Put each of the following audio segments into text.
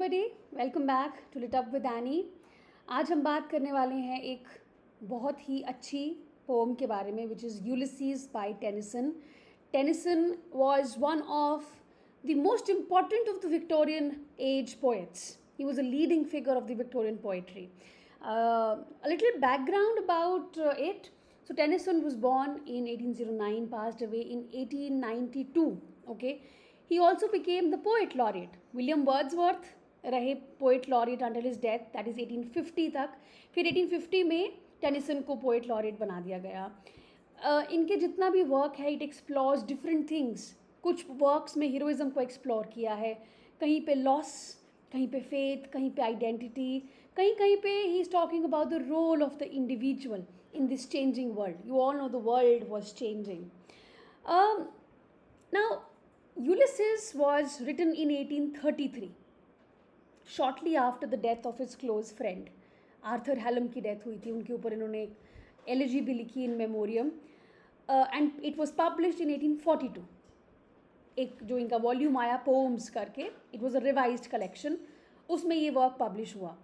Everybody, welcome back to lit up with Annie. आज हम बात करने वाले हैं एक बहुत ही अच्छी पोम के बारे में, which is Ulysses by Tennyson. Tennyson was one of the most important of the Victorian age poets. He was a leading figure of the Victorian poetry. A little background about it. So Tennyson was born in 1809, passed away in 1892. Okay. He also became the poet laureate. William Wordsworth रहे poet laureate until his death, that is 1850 तक. फिर 1850 में Tennyson को poet laureate बना दिया गया. इनके जितना भी वर्क है, इट एक्सप्लोर्स डिफरेंट थिंग्स. कुछ वर्क्स में हीरोइज्म को एक्सप्लोर किया है, कहीं पे लॉस, कहीं पे फेथ, कहीं पे आइडेंटिटी, कहीं कहीं पे he is talking about the role of the individual in this changing world. You all know the world was changing. Now, Ulysses was written in 1833, shortly after the death of his close friend. Arthur Hallam की death हुई थी, उनके ऊपर इन्होंने एक elegy भी लिखी in memoriam, and it was published in 1842. एक जो इनका वॉल्यूम आया पोम्स करके, it was a revised collection, उसमें ये वर्क पब्लिश हुआ.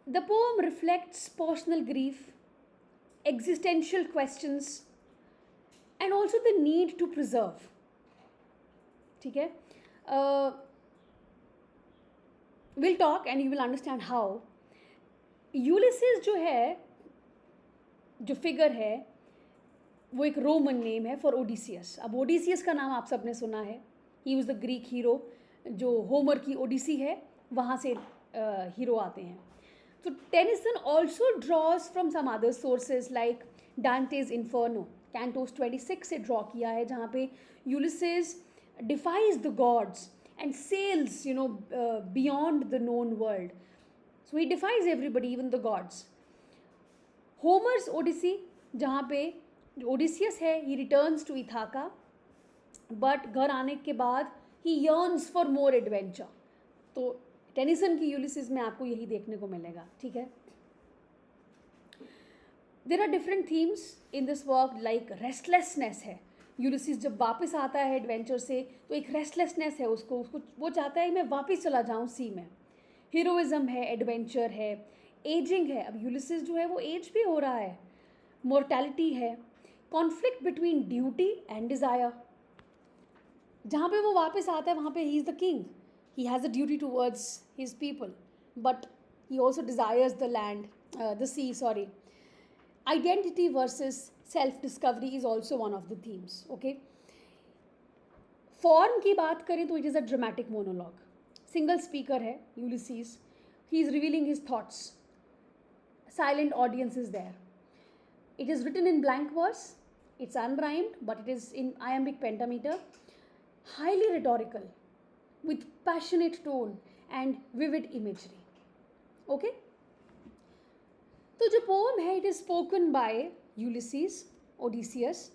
The poem reflects personal grief, existential questions, and also the need to preserve. ठीक है, we'll talk and you will understand how. Ulysses जो है, जो फिगर है, वो एक रोमन नेम है फॉर ओडिसियस. अब ओडिसियस का नाम आप सबने सुना है. He was the Greek hero. जो होमर की ओडिसी है, वहाँ से हीरो आते हैं. So Tennyson also draws from some other sources like Dante's Inferno. Cantos 26 से draw किया है, जहाँ पे Ulysses defies the gods and sails, beyond the known world. So he defies everybody, even the gods. Homer's Odyssey, जहाँ पे Odysseus है, he returns to Ithaca, but घर आने के बाद he yearns for more adventure. तो टेनिसन की Ulysses में आपको यही देखने को मिलेगा. ठीक है, there are different themes in this work, like restlessness है. यूलिसिस जब वापस आता है एडवेंचर से, तो एक रेस्टलेसनेस है उसको वो चाहता है मैं वापस चला जाऊँ सी में. हीरोइज्म है, एडवेंचर है, एजिंग है. अब यूलिसिस जो है वो एज भी हो रहा है. मोर्टैलिटी है, conflict between duty and desire. जहाँ पे वो वापस आता है वहाँ पे he is the king. He has a duty towards his people, but he also desires the land, the sea, sorry. Identity versus self-discovery is also one of the themes, okay? Form की बात करें तो it is a dramatic monologue. Single speaker है Ulysses. He is revealing his thoughts. Silent audience is there. It is written in blank verse. It's unrhymed, but it is in iambic pentameter. Highly rhetorical, with passionate tone and vivid imagery. Okay? तो जो pome है, it is spoken by Ulysses, Odysseus.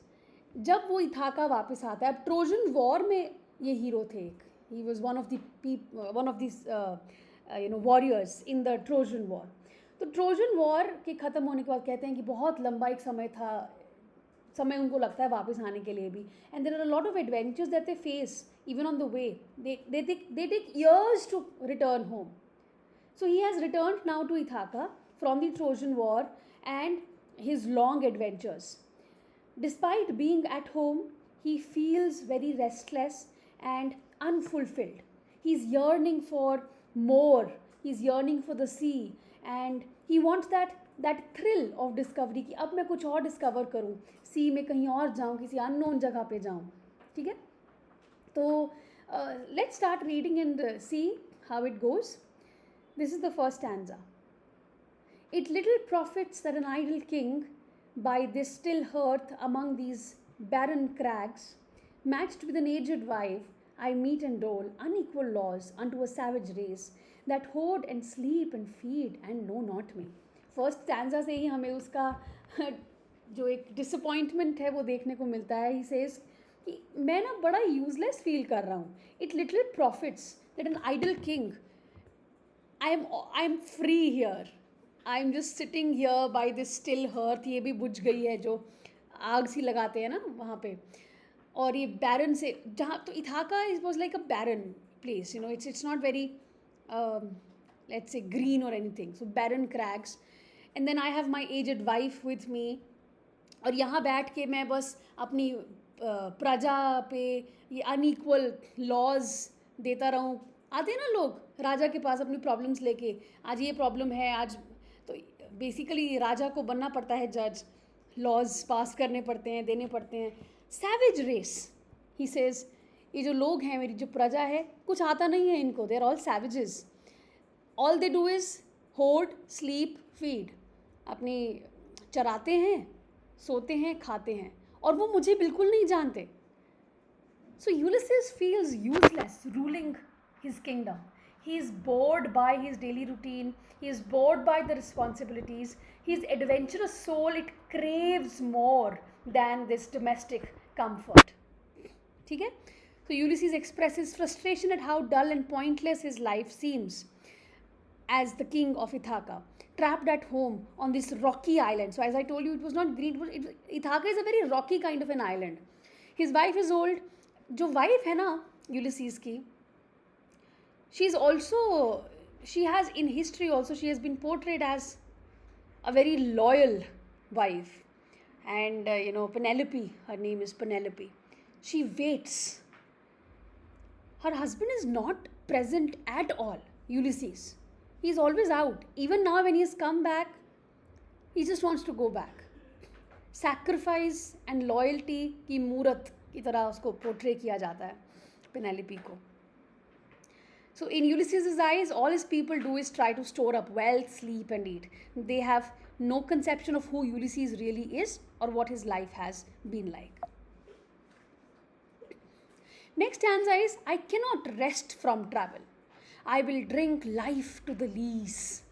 जब वो Ithaca वापस आता है, अब Trojan war में ये हीरो थे एक. He was one of this warriors in the Trojan war. तो ट्रोजन वॉर के ख़त्म होने के बाद कहते हैं कि बहुत लंबा एक समय उनको लगता है वापस आने के लिए भी. And there are a lot of adventures that they face even on the way. They take years to return home. So he has returned now to Ithaca from the Trojan War and his long adventures. Despite being at home, he feels very restless and unfulfilled. He's yearning for more. He's yearning for the sea, and he wants that thrill of discovery कि अब मैं कुछ और discover करूँ, सी में कहीं और जाऊँ, किसी अननोन जगह पे जाऊँ. ठीक है, तो let's start reading and see how it goes. This is the first stanza. It little profits that an idle king, by this still hearth among these barren crags, matched with an aged wife, I meet and dole unequal laws unto a savage race that hoard and sleep and feed and know not me. First stanza से ही हमें उसका जो एक disappointment है वो देखने को मिलता है. He says कि मैं ना बड़ा यूजलेस फील कर रहा हूँ. It literally profits that an idle king, I am free here, I am just sitting here by this still hearth. ये भी बुझ गई है, जो आग सी लगाते हैं ना वहाँ पे. और ये बैरन से, जहाँ तो Ithaca is was like a barren place, it's not very um, let's say green or anything. So barren crags. And then I have my aged wife with me. और यहाँ बैठ के मैं बस अपनी प्रजा पे ये अनइक्वल लॉज देता रहूँ. आते हैं ना लोग राजा के पास अपनी प्रॉब्लम्स लेके, आज ये प्रॉब्लम है आज. तो बेसिकली राजा को बनना पड़ता है जज, लॉज पास करने पड़ते हैं, देने पड़ते हैं. सैवेज रेस, ही सेज, ये जो लोग हैं, मेरी जो प्रजा है, कुछ आता नहीं है इनको. They are all savages. All they do is hoard, sleep, feed. अपनी चराते हैं, सोते हैं, खाते हैं, और वो मुझे बिल्कुल नहीं जानते. So Ulysses feels useless ruling his kingdom. He is bored by his daily routine. He is bored by the responsibilities. His adventurous soul, it craves more than this domestic comfort. ठीक है? So Ulysses expresses frustration at how dull and pointless his life seems as the king of Ithaca, trapped at home on this rocky island. So as I told you, it was not green. Ithaca is a very rocky kind of an island. His wife is old. जो wife है ना Ulysses की, she has in history also, she has been portrayed as a very loyal wife. And Penelope, her name is Penelope, she waits. Her husband is not present at all, Ulysses. He is always out. Even now when he has come back, he just wants to go back. Sacrifice and loyalty की मूरत की तरह उसको portray किया जाता है Penelope को. So in Ulysses' eyes, all his people do is try to store up wealth, sleep and eat. They have no conception of who Ulysses really is or what his life has been like. Next stanza is, I cannot rest from travel. I will drink life to the lees.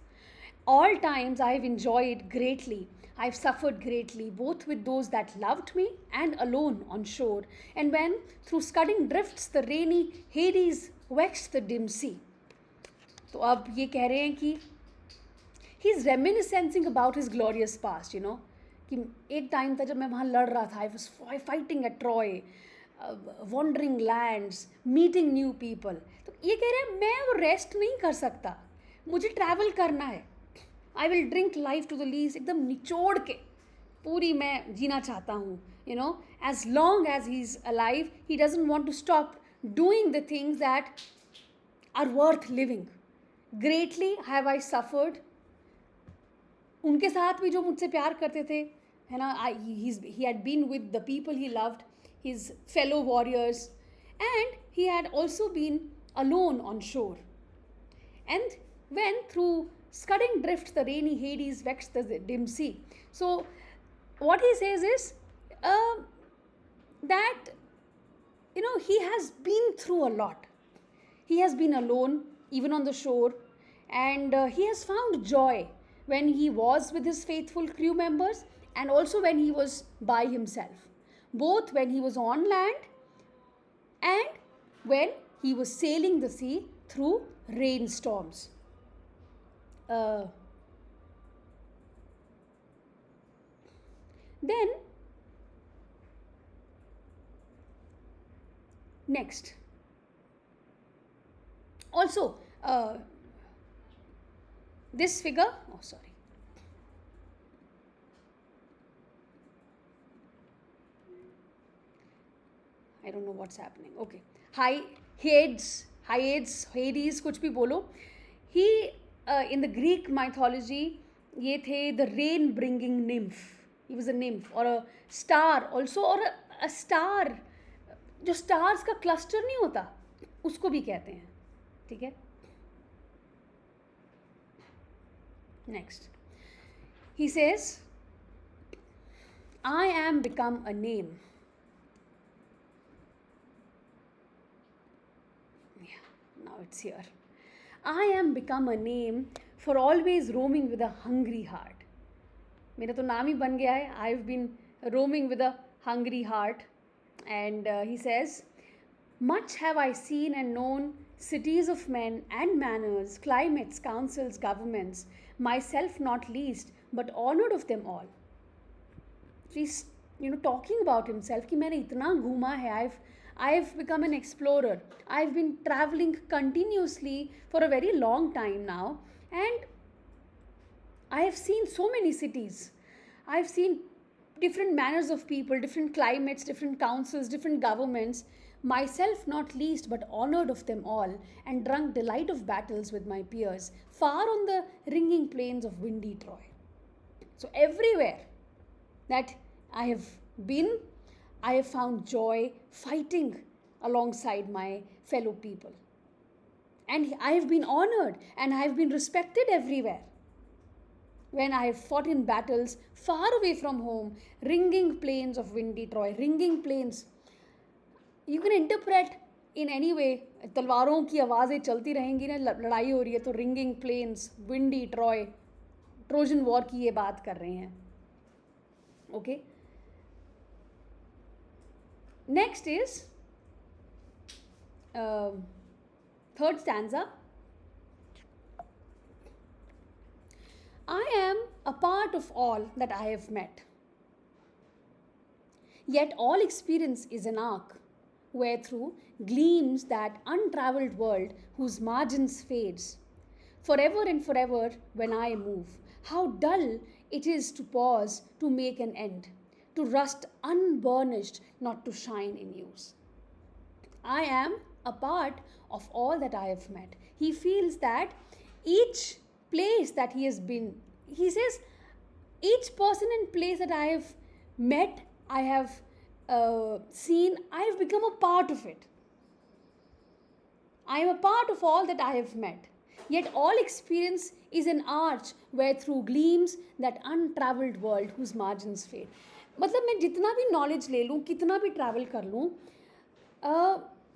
All times I have enjoyed greatly. I have suffered greatly, both with those that loved me and alone on shore. And when through scudding drifts the rainy Hades vexed the dim sea. तो अब ये कह रहे हैं कि he is reminiscing about his glorious past, कि एक time था जब मैं वहाँ लड़ रहा था. I was fighting at Troy, wandering lands, meeting new people. तो ये कह रहे हैं मैं वो रेस्ट नहीं कर सकता, मुझे ट्रैवल करना है. I will drink life to the lees, एकदम निचोड़ के पूरी मैं जीना चाहता हूँ. As long as he's alive, he doesn't want to stop doing the things that are worth living. Greatly have I suffered. उनके साथ भी जो मुझसे प्यार करते थे, है ना, he had been with the people he loved, his fellow warriors, and he had also been alone on shore. And when through scudding drift the rainy Hades vexed the dim sea. So what he says is that he has been through a lot. He has been alone even on the shore, and he has found joy when he was with his faithful crew members and also when he was by himself, both when he was on land and when he was sailing the sea through rainstorms. Then next, also this figure, I don't know what's happening. Okay, Hades, कुछ भी बोलो. He in the Greek mythology, ये थे the rain bringing nymph. He was a nymph or a star also, or a star, जो stars का cluster नहीं होता, उसको भी कहते हैं. ठीक है. Next, he says, I am become a name. Yeah, now it's here. I am become a name for always roaming with a hungry heart. मेरा तो नाम ही बन गया है. I've been roaming with a hungry heart. And he says, much have I seen and known, cities of men and manners, climates, councils, governments, myself not least, but honored of them all. So he's talking about himself कि मैंने इतना घूमा है. I've become an explorer. I've been traveling continuously for a very long time now, and I have seen so many cities. I've seen different manners of people, different climates, different councils, different governments, myself not least, but honored of them all, and drunk delight of battles with my peers, far on the ringing plains of windy Troy. So, everywhere that I have been, I have found joy fighting alongside my fellow people. And I have been honored and I have been respected everywhere. When I have fought in battles far away from home, ringing plains of windy Troy, ringing plains. You can interpret in any way, तलवारों की आवाज़ें चलती रहेंगी ना, लड़ाई हो रही है तो ringing plains, windy Troy, Trojan war की ये बात कर रहे हैं. Okay. Next is third stanza. I am a part of all that I have met. Yet all experience is an arc, wherethrough gleams that untravelled world whose margins fades. Forever and forever when I move, how dull it is to pause to make an end, to rust unburnished, not to shine in use. I am a part of all that I have met. He feels that each place that he has been, he says, each person and place that I have met, I have seen, I have become a part of it. I am a part of all that I have met. Yet all experience is an arch where through gleams that untravelled world whose margins fade. मतलब मैं जितना भी knowledge ले लूँ, कितना भी travel कर लूँ,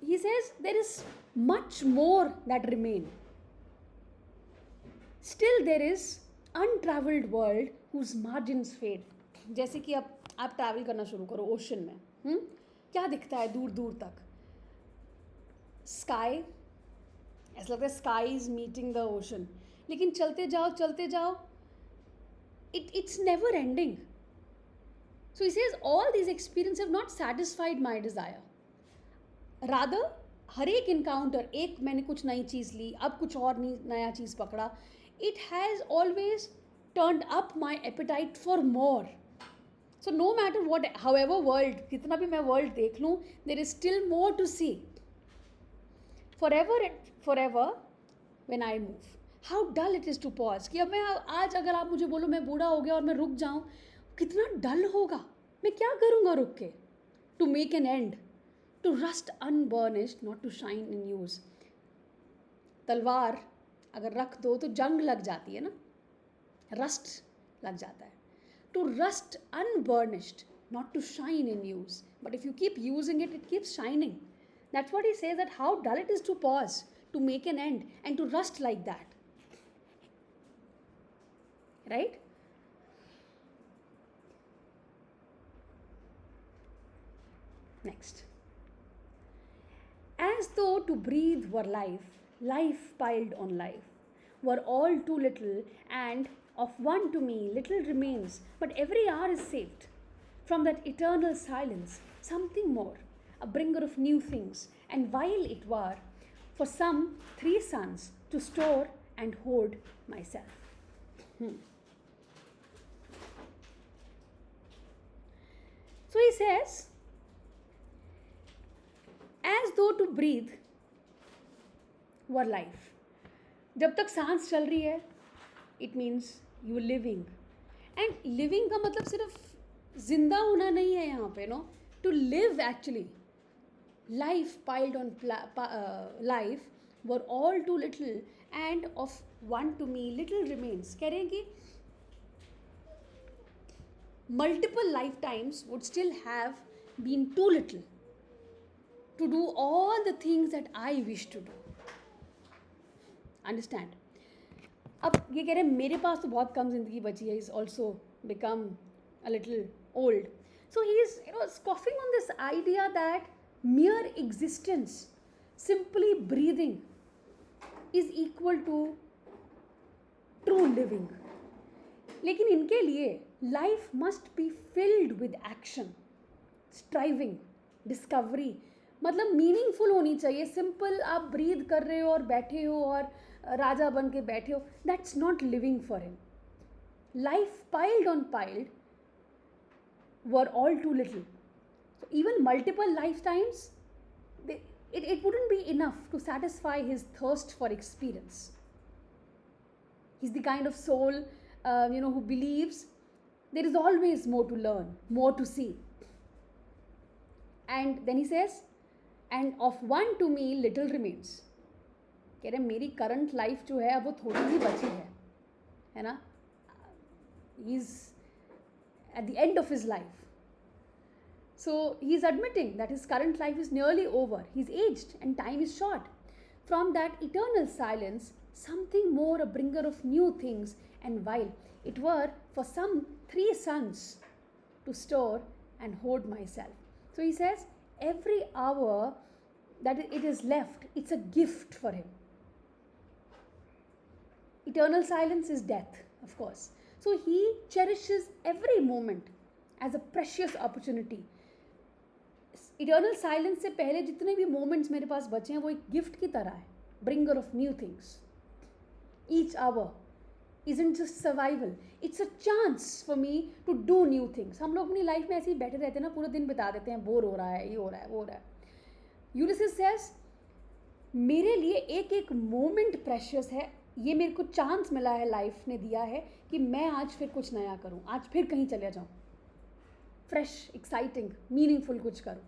he says there is much more that remain. Still there is untravelled world whose margins fade. जैसे कि अब आप ट्रैवल करना शुरू करो ओशन में, क्या दिखता है दूर दूर तक? स्काई, ऐसा लगता है sky is meeting the ocean. लेकिन चलते जाओ, it's never ending. So he says all these experiences have not satisfied my desire. Rather, हर एक इनकाउंटर, एक मैंने कुछ नई चीज़ ली, अब कुछ और नया चीज़ पकड़ा, it has always turned up my appetite for more. So no matter what, however world, कितना भी मैं world देख लूँ, there is still more to see. Forever when I move. How dull it is to pause. कि अब मैं आज अगर आप मुझे बोलो मैं बूढ़ा हो गया और मैं रुक जाऊँ, कितना डल होगा. मैं क्या करूँगा रुक के? To make an end. To rust unburnished, not to shine in use. तलवार अगर रख दो तो जंग लग जाती है ना, रस्ट लग जाता है. To rust unburnished, not to shine in use. But if you keep using it, it keeps shining. That's what he says, that how dull it is to pause, to make an end, and to rust like that. Right? Next. As though to breathe were life, life piled on life, were all too little, and of one to me little remains, but every hour is saved. From that eternal silence, something more, a bringer of new things, and while it were, for some 3 suns to store and hoard myself. So he says, as though to breathe were life. जब तक सांस चल रही है, it means you are living. And living का मतलब सिर्फ जिंदा होना नहीं है यहाँ पे, no? To live actually. Life piled on life were all too little, and of one to me little remains. कह रहे हैं कि multiple lifetimes would still have been too little to do all the things that I wish to do. Understand? अब ये कह रहे हैं मेरे पास तो बहुत कम जिंदगी बची है. He's also become a little old. So he is, scoffing on this idea that mere existence, simply breathing, is equal to true living. लेकिन इनके लिए life must be filled with action, striving, discovery, मतलब meaningful होनी चाहिए. Simple आप breathe कर रहे हो और बैठे हो और राजा बन के बैठे हो, that's not living for him. Life piled on piled were all too little. So even multiple lifetimes, it wouldn't be enough to satisfy his thirst for experience. He's the kind of soul, who believes there is always more to learn, more to see. And then he says, and of one to me little remains. कह रहे मेरी current life जो है अब वो थोड़ी ही बची है ना. He's at the end of his life. So he's admitting that his current life is nearly over. He's aged and time is short. From that eternal silence, something more a bringer of new things, and while it were for some 3 suns to store and hoard myself. So he says, every hour that it is left, it's a gift for him. Eternal silence is death, of course. So he cherishes every moment as a precious opportunity. Eternal silence से पहले जितने भी moments मेरे पास बचे हैं वो एक gift की तरह है, bringer of new things. Each hour isn't just survival, it's a chance for me to do new things. हम लोग अपनी लाइफ में ऐसे ही बैठे रहते हैं ना, पूरा दिन बिता देते हैं, बोर हो रहा है, ये हो रहा है, वो हो रहा है. Ulysses says, मेरे लिए एक एक मोमेंट प्रेशियस है. ये मेरे को चांस मिला है, लाइफ ने दिया है कि मैं आज फिर कुछ नया करूं, आज फिर कहीं चले जाऊं, फ्रेश, एक्साइटिंग, मीनिंगफुल कुछ करूं.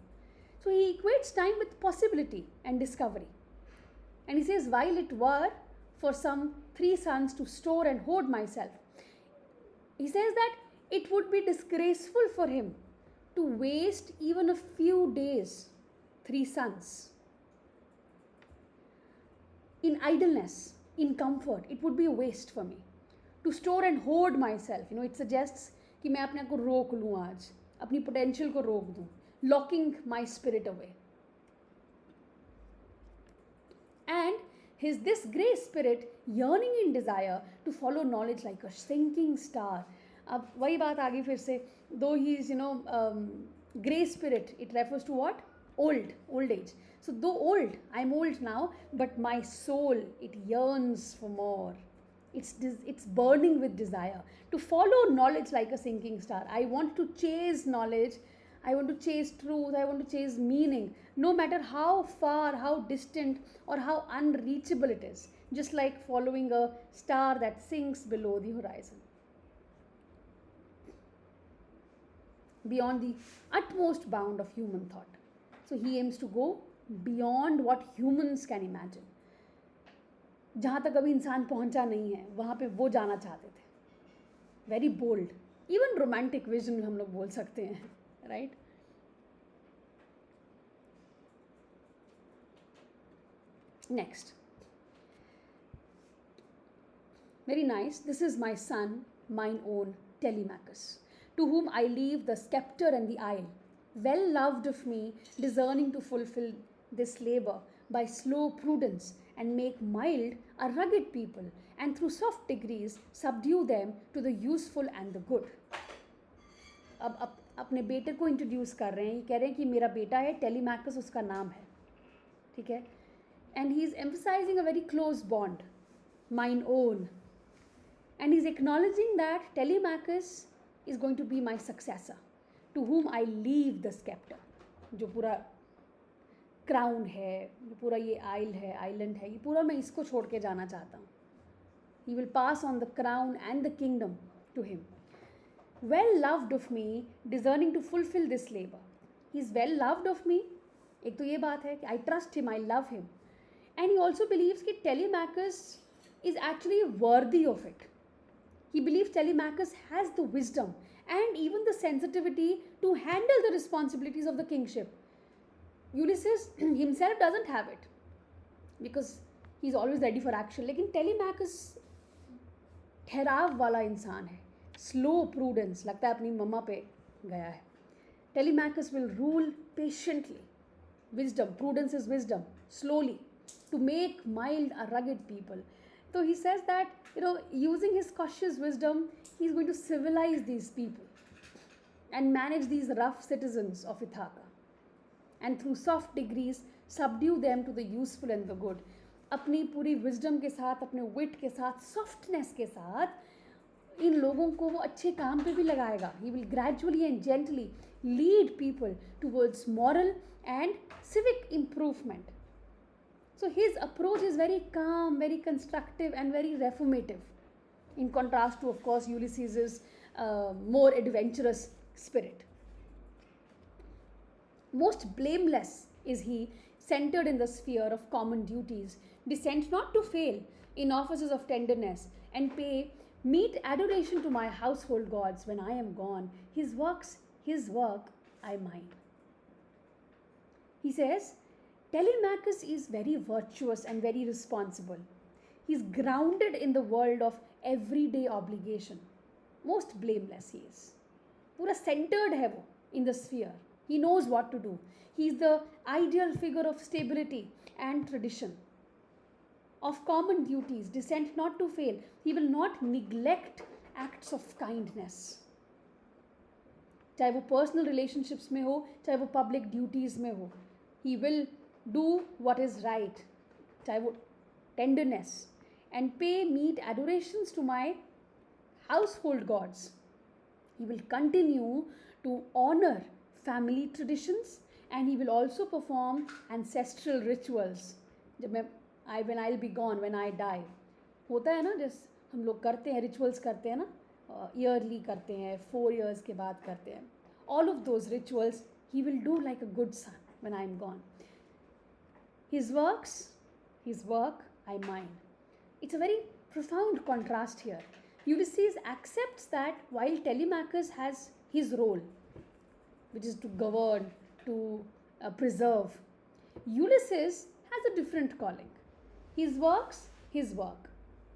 So he equates time with possibility and discovery. And he says, while it were for some 3 suns to store and hoard myself. He says that it would be disgraceful for him to waste even a few days, 3 suns, in idleness, in comfort. It would be a waste for me to store and hoard myself. It suggests कि मैं अपने आप को रोक लूँ आज, अपनी potential को रोक दूँ, locking my spirit away. And this grey spirit yearning in desire to follow knowledge like a sinking star. अब वही बात आ गई फिर से. Though he is, grey spirit, it refers to what? Old age. So though old, I'm old now, but my soul, it yearns for more. It's burning with desire to follow knowledge like a sinking star. I want to chase knowledge. I want to chase truth. I want to chase meaning, no matter how far, how distant, or how unreachable it is. Just like following a star that sinks below the horizon, beyond the utmost bound of human thought. So he aims to go beyond what humans can imagine. जहाँ तक अभी इंसान पहुँचा नहीं है, वहाँ पे वो जाना चाहते थे. Very bold, even romantic vision हम लोग बोल सकते हैं. Right? Next. Very nice. This is my son, mine own, Telemachus, to whom I leave the scepter and the isle, well loved of me, discerning to fulfill this labor by slow prudence, and make mild a rugged people, and through soft degrees subdue them to the useful and the good. अब अपने बेटे को introduce कर रहे हैं. ये कह रहे हैं कि मेरा बेटा है, टेलीमैकस उसका नाम है, ठीक है. And he is emphasising a very close bond, mine own. And he is acknowledging that Telemachus is going to be my successor, to whom I leave the sceptre. जो पूरा क्राउन है, जो पूरा ये आइल है, आइलैंड है, ये पूरा मैं इसको छोड़ के जाना चाहता हूँ. He will pass on the crown and the kingdom to him. Well loved of me, discerning to fulfill this labor. He is well loved of me. एक तो ये बात है कि I trust him, I love him. And he also believes कि Telemachus is actually worthy of it. He believes Telemachus has the wisdom and even the sensitivity to handle the responsibilities of the kingship. Ulysses himself doesn't have it because he's always ready for action. लेकिन Telemachus ठहराव वाला इंसान है. Slow prudence, लगता है अपनी मम्मा पे गया है. Telemachus will rule patiently. Wisdom, prudence is wisdom, slowly, to make mild a rugged people. तो he says that using his cautious wisdom he is going to civilise these people and manage these rough citizens of Ithaca. and through soft degrees subdue them to the useful and the good. अपनी पूरी wisdom के साथ, अपने विट के साथ, softness के साथ इन लोगों को वो अच्छे काम पे भी लगाएगा. He will gradually and gently lead people towards moral and civic improvement. So his approach is very calm, very constructive and very reformative, in contrast to, of course, Ulysses' more adventurous spirit. Most blameless is he, centered in the sphere of common duties, descend not to fail in offices of tenderness, and pay meet adoration to my household gods when I am gone. His work I mine. He says, Telemachus is very virtuous and very responsible. He is grounded in the world of everyday obligation. Most blameless he is. पूरा centered है वो in the sphere. He knows what to do. He is the ideal figure of stability and tradition. Of common duties, descent not to fail. He will not neglect acts of kindness. चाहे वो personal relationships में हो, चाहे वो public duties में हो, he will do what is right. चाहे वो tenderness, and pay meet adorations to my household gods. He will continue to honor family traditions, and he will also perform ancestral rituals. When I'll be gone, when I die, होता है ना, जैसे हम लोग करते हैं, rituals करते हैं ना, yearly करते हैं, 4 years के बाद करते हैं. All of those rituals he will do like a good son when I am gone. His work I mine. It's a very profound contrast here. Ulysses accepts that while Telemachus has his role, which is to govern, to preserve, Ulysses has a different calling. His work,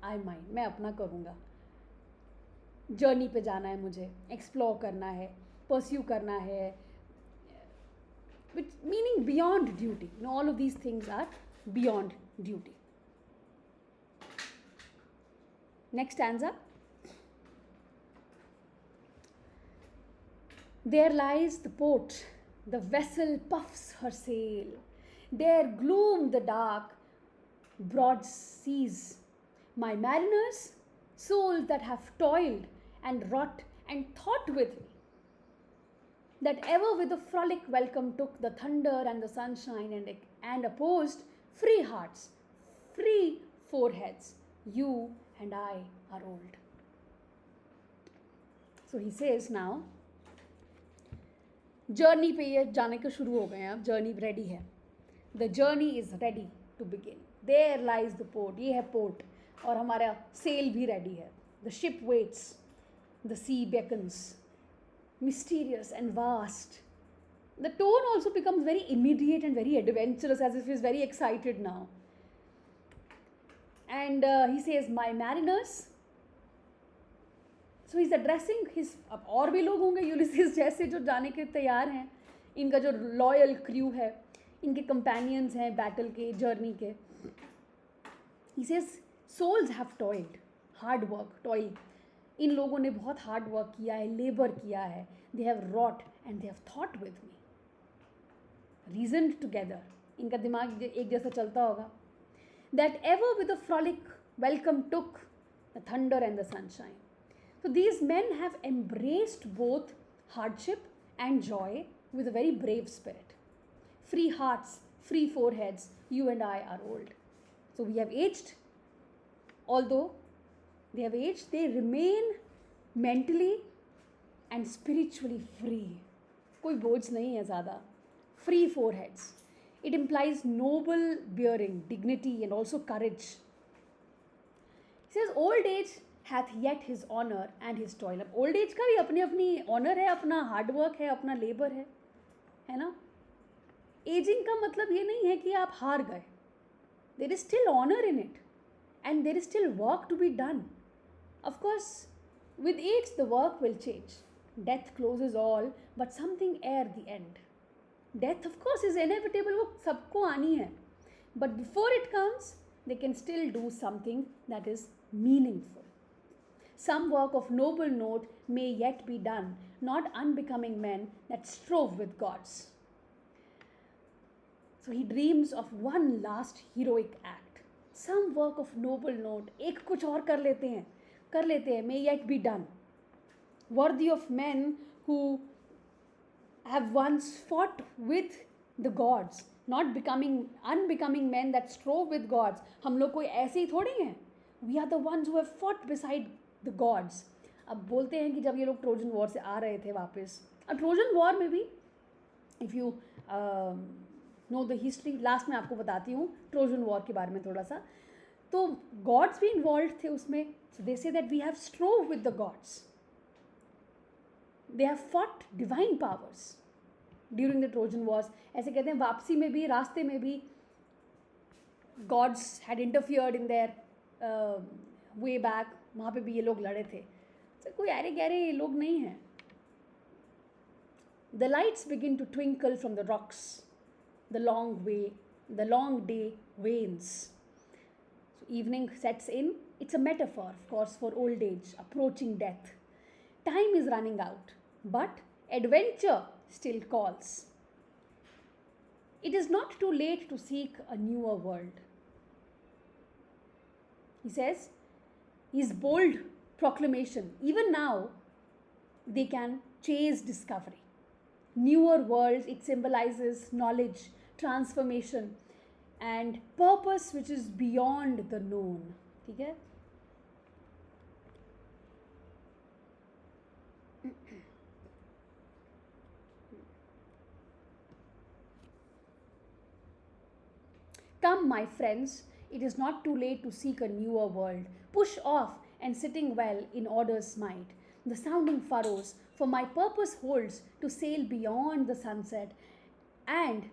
I mine. मैं अपना करूँगा. Journey पे जाना है मुझे, explore करना है, pursue करना है, which meaning beyond duty. All of these things are beyond duty. Next stanza. There lies the port, the vessel puffs her sail. There gloom the dark, broad seas. My mariners, souls that have toiled and wrought and thought with me, that ever with a frolic welcome took the thunder and the sunshine, and opposed free hearts, free foreheads. You and I are old. So he says now, journey पे ये जाने के शुरू हो गए हैं, अब journey ready है. The journey is ready to begin. There lies the port. ये है पोर्ट और हमारा सेल भी रेडी है. The ship waits. The sea beckons. Mysterious and vast. The tone also becomes very immediate and very adventurous, as if he's very excited now. And he says, my mariners. So he's addressing his, अब और भी लोग होंगे Ulysses जैसे जो जाने के तैयार हैं. इनका जो लॉयल क्रू है, इनके कंपेनियंस हैं बैटल के, जर्नी के. He says, souls have toiled. Hard work, toil. इन लोगों ने बहुत हार्ड वर्क किया है, लेबर किया है. They have wrought and they have thought with me, reason together. इनका दिमाग एक जैसा चलता होगा. That ever with a frolic welcome took the thunder and the sunshine. So these man have embraced both hardship and joy with a very brave spirit. Free hearts, free foreheads, you and I are old. So we have aged. Although they have aged, they remain mentally and spiritually free. कोई बोझ नहीं है ज़्यादा. Free foreheads. It implies noble bearing, dignity and also courage. He says, old age hath yet his honor and his toil. अब old age का भी अपनी अपनी honor है, अपना hard work है, अपना labor है ना. एजिंग का मतलब ये नहीं है कि आप हार गए. There is still honour in it and there is still work to be done. Of course with age the work will change. Death closes all but something ere the end. Death of course is inevitable, वो सबको आनी है. But before it comes they can still do something that is meaningful. Some work of noble note may yet be done, not unbecoming men that strove with gods. So he dreams of one last heroic act, some work of noble note. एक कुछ और कर लेते हैं, may yet be done, worthy of men who have once fought with the gods, not becoming unbecoming men that strove with gods. हम लोग कोई ऐसे ही थोड़ी हैं. We are the ones who have fought beside the gods. अब बोलते हैं कि जब ये लोग ट्रोजन वॉर से आ रहे थे वापस, ट्रोजन वॉर में भी if you know the history, last में आपको बताती हूँ ट्रोजन वॉर के बारे में थोड़ा सा. तो गॉड्स भी इन्वॉल्व थे उसमें. So they say that we have strove with the gods. They have fought divine powers during the Trojan wars. ऐसे कहते हैं वापसी में भी, रास्ते में भी gods had interfered in their way back. वहाँ पे भी ये लोग लड़े थे. तो कोई अरे गहरे ये लोग नहीं हैं. The lights begin to twinkle from the rocks. The long day wanes. So evening sets in. It's a metaphor, of course, for old age, approaching death. Time is running out, but adventure still calls. It is not too late to seek a newer world. He says, his bold proclamation, even now, they can chase discovery. Newer worlds, it symbolizes knowledge, transformation, and purpose which is beyond the known. ठीक है? Come, my friends, it is not too late to seek a newer world. Push off and sitting well in order's might. The sounding furrows, for my purpose holds to sail beyond the sunset and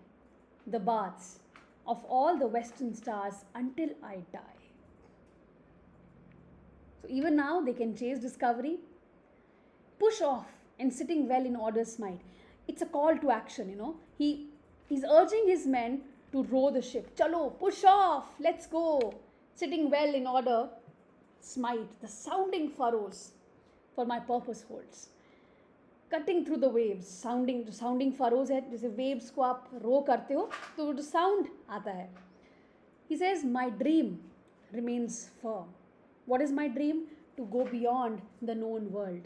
the baths of all the western stars until I die. So even now they can chase discovery. Push off and sitting well in order's might. It's a call to action, you know. He's urging his men to row the ship. Chalo, push off, let's go. Sitting well in order, smite the sounding furrows, for my purpose holds. Cutting through the waves, sounding furrows है. जैसे waves को आप row करते हो तो जो sound आता है. He says, my dream remains firm. What is my dream? To go beyond the known world,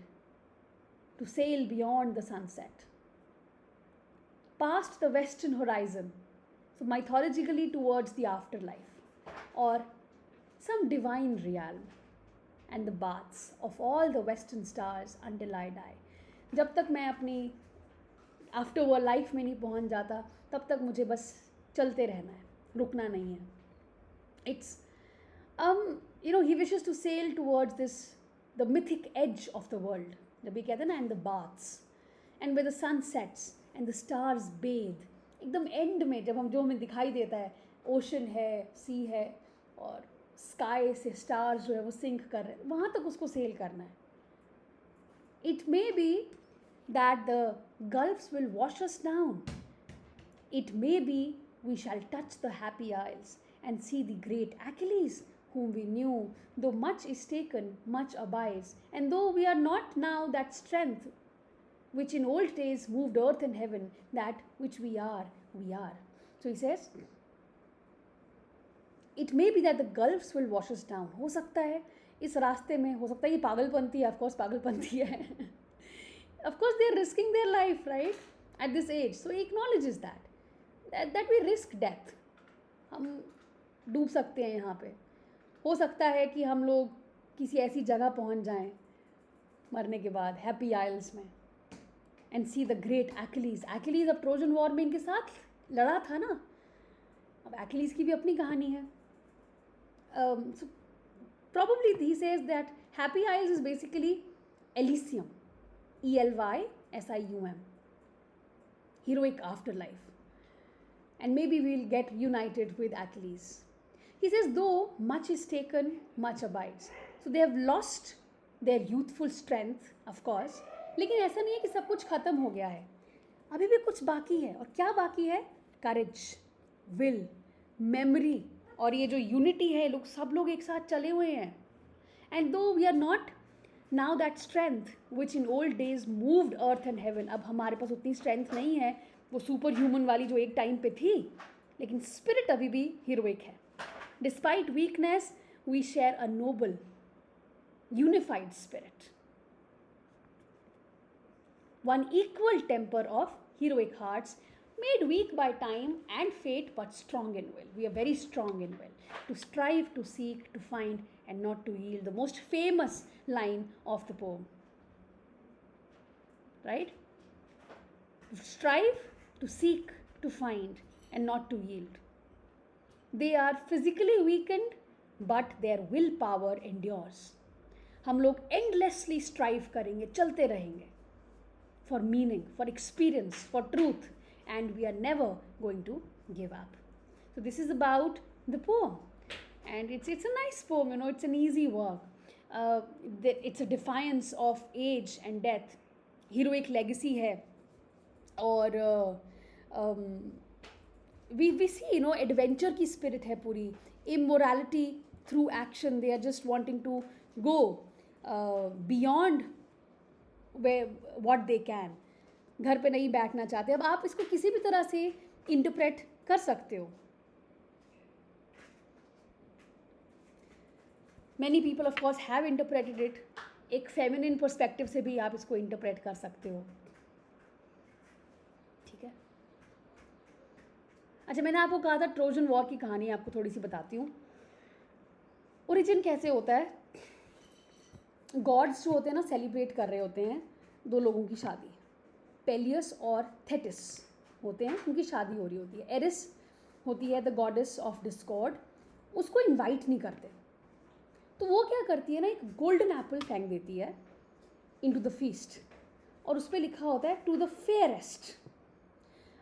to sail beyond the sunset, past the western horizon, so mythologically towards the afterlife, or some divine realm, and the baths of all the western stars until I die. जब तक मैं अपनी after world life में नहीं पहुंच जाता, तब तक मुझे बस चलते रहना है, रुकना नहीं है. It's he wishes to sail towards the mythic edge of the world, जब भी कहते हैं ना, and the baths, and where the sun sets and the stars bathe. एकदम एंड में जब हमें दिखाई देता है, ओशन है, सी है, और स्काई से स्टार्स जो है वो सिंक कर रहे हैं, वहाँ तक उसको सेल करना है. It may be that the gulfs will wash us down. It may be we shall touch the happy isles and see the great Achilles, whom we knew. Though much is taken, much abides, and though we are not now that strength which in old days moved earth and heaven, that which we are, we are. So he says, it may be that the gulfs will wash us down. हो सकता है इस रास्ते में, हो सकता है ये पागलपंती है, ऑफकोर्स पागलपंती है. Of course they are risking their life, right, at this age. So he acknowledges that we risk death. हम डूब सकते हैं यहाँ पे. हो सकता है कि हम लोग किसी ऐसी जगह पहुँच जाएं मरने के बाद, हैप्पी आइल्स में, and see the great Achilles. Achilles अब ट्रोजन वॉर में इनके साथ लड़ा था ना. अब एक्लीज की भी अपनी कहानी है. So probably he says that Happy Isles is basically Elysium, Elysium, heroic afterlife, and maybe we'll get united with Achilles. He says, though much is taken, much abides. So they have lost their youthful strength, of course, लेकिन ऐसा नहीं है कि सब कुछ खत्म हो गया है. अभी भी कुछ बाकी है. और क्या बाकी है? Courage, will, memory, और ये जो यूनिटी है, सब लोग एक साथ चले हुए हैं. And though we are not now that strength which in old days moved earth and heaven. अब हमारे पास उतनी स्ट्रेंथ नहीं है वो सुपर ह्यूमन वाली जो एक टाइम पे थी. लेकिन स्पिरिट अभी भी हीरोइक है. Despite weakness we share a noble unified spirit. One equal temper of heroic hearts, made weak by time and fate, but strong in will. We are very strong in will. To strive, to seek, to find, and not to yield. The most famous line of the poem. Right? To strive, to seek, to find, and not to yield. They are physically weakened, but their willpower endures. हम लोग endlessly strive करेंगे, चलते रहेंगे. For meaning, for experience, for truth, and we are never going to give up. So this is about the poem, and it's a nice poem. It's an easy work. It's a defiance of age and death. Heroic legacy है, और we see adventure की spirit है पूरी. Immorality through action. They are just wanting to go beyond what they can. घर पे नहीं बैठना चाहते. अब आप इसको किसी भी तरह से इंटरप्रेट कर सकते हो. Many people of course have interpreted it. एक फेमिनिन पर्सपेक्टिव से भी आप इसको इंटरप्रेट कर सकते हो. ठीक है. अच्छा, मैंने आपको कहा था ट्रोजन वॉर की कहानी आपको थोड़ी सी बताती हूँ. ओरिजिन कैसे होता है. गॉड्स जो होते हैं ना, सेलिब्रेट कर रहे होते हैं दो लोगों की शादी. पेलियस और थेटिस होते हैं, उनकी शादी हो रही होती है. एरिस होती है द गॉडेस ऑफ डिस्कॉर्ड, उसको इनवाइट नहीं करते. तो वो क्या करती है ना, एक गोल्डन एप्पल फेंक देती है इनटू द फीस्ट, और उस पर लिखा होता है टू द फेयरेस्ट.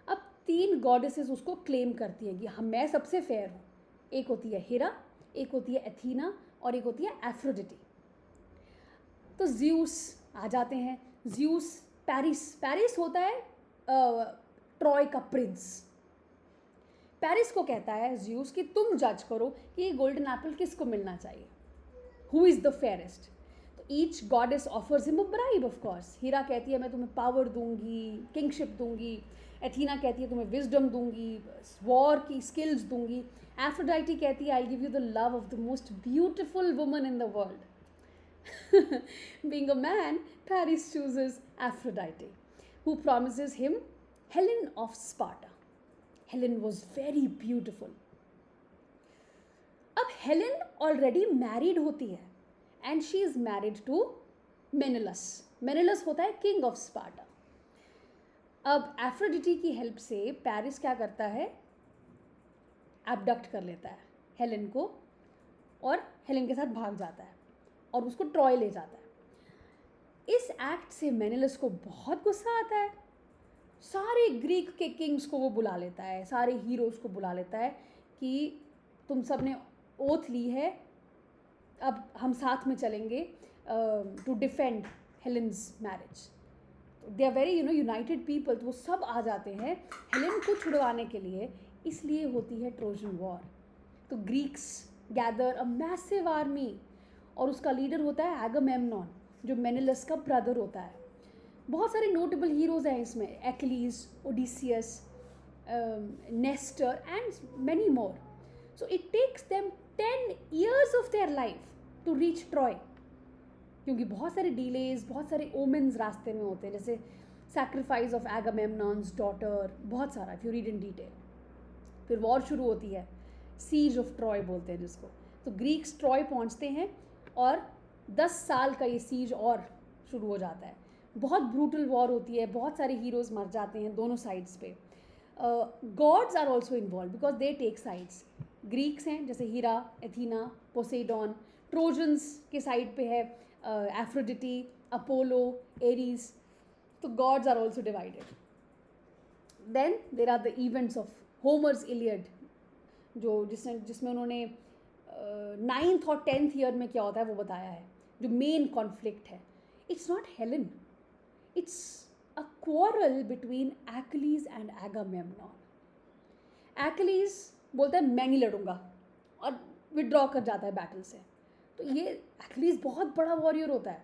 अब 3 गॉडेसेस उसको क्लेम करती हैं कि हम, मैं सबसे फेयर हूँ. एक होती है हिरा, एक होती है एथीना, और एक होती है एफ्रोडिटी. तो ज़्यूस आ जाते हैं. ज़्यूस पेरिस होता है ट्रॉय का प्रिंस. पेरिस को कहता है ज़्यूस कि तुम जज करो कि ये गोल्डन एप्पल किसको मिलना चाहिए, हु इज़ द फेयरेस्ट. तो each goddess offers him a bribe. Of course Hera कहती है मैं तुम्हें पावर दूंगी, किंगशिप दूंगी. एथीना कहती है तुम्हें विजडम दूंगी, वॉर की स्किल्स दूंगी. एफ्रोडाइटी कहती है I give you the love of the most beautiful woman in the world. Being a man, Paris chooses Aphrodite, who promises him Helen of Sparta. Helen was very beautiful. अब Helen already married होती है, and she is married to Menelaus. Menelaus होता है king of Sparta. अब एफ्रोडिटी की help से Paris क्या करता है, एबडक्ट कर लेता है हेलेन को, और हेलेन के साथ भाग जाता है और उसको ट्रॉय ले जाता है. इस एक्ट से मेनेलस को बहुत गुस्सा आता है. सारे ग्रीक के किंग्स को वो बुला लेता है, सारे हीरोज़ को बुला लेता है कि तुम सब ने ओथ ली है, अब हम साथ में चलेंगे to defend Helen's marriage. They are very united people. तो वो सब आ जाते हैं हेलेन को छुड़वाने के लिए. इसलिए होती है ट्रोजन वॉर. तो Greeks gather a massive army, और उसका लीडर होता है एगामेम्नॉन, जो मेनेलस का ब्रदर होता है. बहुत सारे नोटेबल हीरोज़ हैं इसमें, Achilles, Odysseus, Nestor and many more. So it takes them 10 years of their life to reach Troy, क्योंकि बहुत सारे डिलेज, बहुत सारे ओमेन्स रास्ते में होते हैं, जैसे सैक्रिफाइस ऑफ एगामेम्नॉन्स डॉटर, बहुत सारा, if you read in detail. फिर वॉर शुरू होती है, सीज ऑफ ट्रॉय बोलते हैं जिसको. तो ग्रीक्स ट्रॉय पहुंचते हैं और 10 साल का ये सीज और शुरू हो जाता है. बहुत ब्रूटल वॉर होती है, बहुत सारे हीरोज़ मर जाते हैं दोनों साइड्स पे. Gods are also involve because they take sides. Greeks हैं जैसे हीरा, एथीना, पोसेडॉन. ट्रोजन्स के साइड पे है एफ्रोडिटी, अपोलो, एरीज. तो gods are also divided. Then there are the events of Homer's Iliad, जो जिसमें उन्होंने 9th और 10th ईयर में क्या होता है वो बताया है, जो मेन कॉन्फ्लिक्ट है. It's not Helen, it's a quarrel between Achilles and Agamemnon. Achilles बोलता है मैं नहीं लड़ूंगा और विड्रॉ कर जाता है बैटल से. तो ये एक्लीज बहुत बड़ा वॉरियर होता है.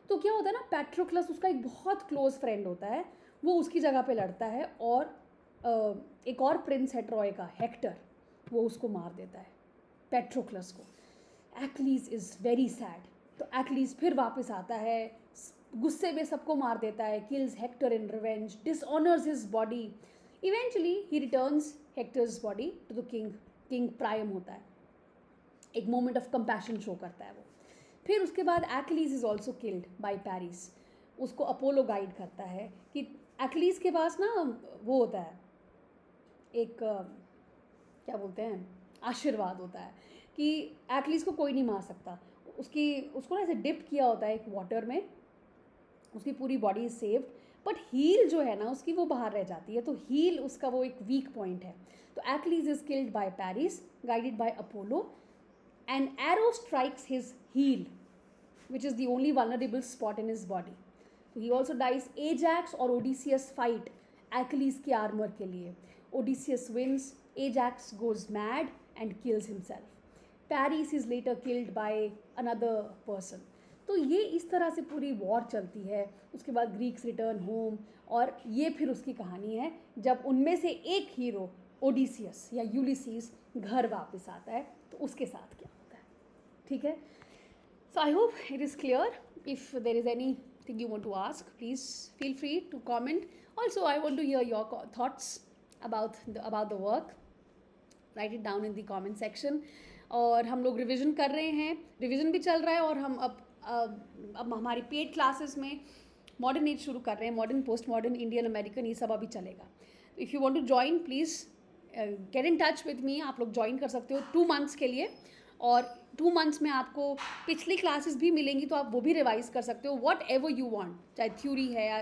तो क्या होता है ना, पैट्रोक्लस उसका एक बहुत क्लोज फ्रेंड होता है, वो उसकी जगह पे लड़ता है और एक और प्रिंस है ट्रॉय का, हेक्टर, वो उसको मार देता है, पेट्रोक्लस को। Achilles is very sad. तो एक्लीज फिर वापस आता है, गुस्से में सबको मार देता है, kills Hector in revenge, dishonours his body. Eventually he returns Hector's body to the king. King Priam होता है, एक मोमेंट ऑफ कंपैशन शो करता है वो। फिर उसके बाद Achilles is also killed by Paris. उसको अपोलो गाइड करता है कि एक्लीज के पास ना वो होता है एक क्या बोलते हैं, आशीर्वाद होता है कि एक्लीज को कोई नहीं मार सकता। उसको ना ऐसे डिप किया होता है एक वाटर में, उसकी पूरी body is saved, but heel जो है ना उसकी वो बाहर रह जाती है। तो हील उसका वो एक वीक पॉइंट है। तो Achilles is killed by Paris guided by Apollo, and arrow strikes his heel which is the only vulnerable spot in his body. So he also dies. Ajax और Odysseus fight Achilles के armor के लिए. Odysseus wins. Ajax goes mad and kills himself. Paris is later killed by another person. तो ये इस तरह से पूरी वॉर चलती है। उसके बाद ग्रीक्स रिटर्न होम, और ये फिर उसकी कहानी है जब उनमें से एक हीरो ओडिसियस या यूलिसीज घर वापस आता है तो उसके साथ क्या होता है। ठीक है। So I hope it is clear. If there is anything you want to ask, please feel free to comment. Also, I want to hear your thoughts about the work. Write it down in the comment section. और हम लोग revision कर रहे हैं, revision भी चल रहा है, और हम अब हमारी पेड क्लासेस में मॉडर्न एज शुरू कर रहे हैं, modern, post modern, Indian, American, ये सब अभी चलेगा। If you want to join, please get in touch with me. आप लोग ज्वाइन कर सकते हो 2 months के लिए, और 2 months में आपको पिछली क्लासेस भी मिलेंगी, तो आप वो भी रिवाइज कर सकते हो, वॉट एवर यू वांट, चाहे थ्योरी है या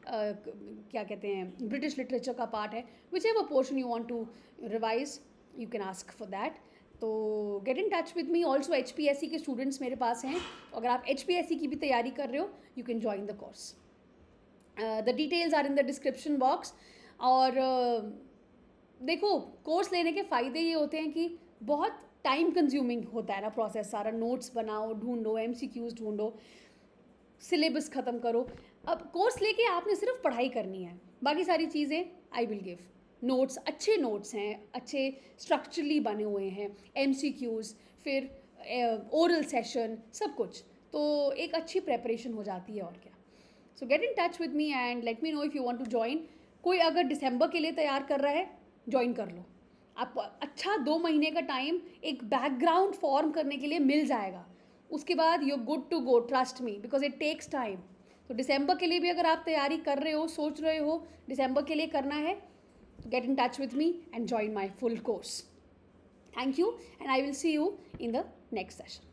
क्या कहते हैं ब्रिटिश लिटरेचर का पार्ट है, whichever portion you want to revise, you can ask for that. तो get in touch with me. Also HPSC के स्टूडेंट्स मेरे पास हैं, अगर आप HPSC की भी तैयारी कर रहे हो, you can join the course. The details are in the description box. और देखो, कोर्स लेने के फ़ायदे ये होते हैं कि बहुत टाइम कंज्यूमिंग होता है ना प्रोसेस, सारा नोट्स बनाओ, ढूंढो, MCQs ढूंढो, सिलेबस ख़त्म करो। अब कोर्स लेके आपने सिर्फ पढ़ाई करनी है, बाकी सारी चीज़ें आई विल गिव। नोट्स, अच्छे नोट्स हैं, अच्छे स्ट्रक्चरली बने हुए हैं, MCQs, फिर ओरल सेशन, सब कुछ, तो एक अच्छी प्रेपरेशन हो जाती है, और क्या। So get in touch with me and let me know if you want to join. कोई अगर दिसंबर के लिए तैयार कर रहा है, ज्वाइन कर लो। आप अच्छा 2 महीने का टाइम एक बैकग्राउंड फॉर्म करने के लिए मिल जाएगा, उसके बाद you good to go, trust me, because it takes time. तो दिसंबर के लिए भी अगर आप तैयारी कर रहे हो, सोच रहे हो दिसंबर के लिए करना है, gate in touch with me and join my full course. Thank you, and I will see you in the next session.